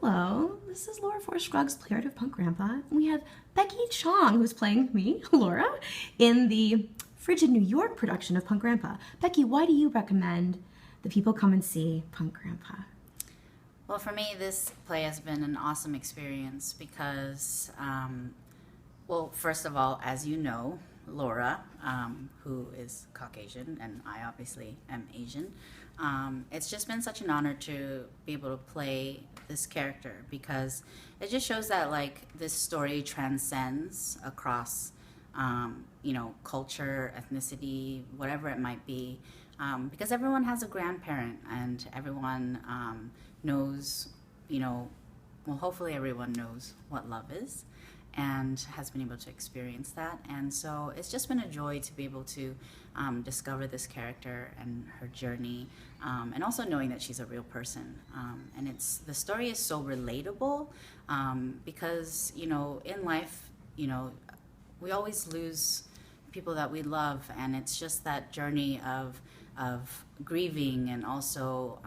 Hello, this is Laura Forrest Scruggs, playwright of Punk Grandpa. And we have Becky Chong, who's playing me, Laura, in the Frigid New York production of Punk Grandpa. Becky, why do you recommend that people come and see Punk Grandpa? Well, for me, this play has been an awesome experience because, well, first of all, as you know, Laura, who is Caucasian, and I obviously am Asian, it's just been such an honor to be able to play this character because it just shows that, like, this story transcends across, culture, ethnicity, whatever it might be, because everyone has a grandparent and everyone knows, well, hopefully everyone knows what love is and has been able to experience that. And so it's just been a joy to be able to discover this character and her journey, and also knowing that she's a real person. And the story is so relatable because, in life, we always lose people that we love, and it's just that journey of grieving and also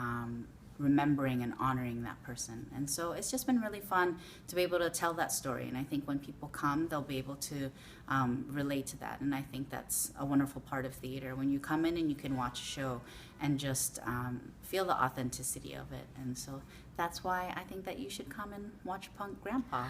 remembering and honoring that person. And so it's just been really fun to be able to tell that story. And I think when people come, they'll be able to relate to that. And I think that's a wonderful part of theater, when you come in and you can watch a show and just feel the authenticity of it. And so that's why I think that you should come and watch Punk Grandpa.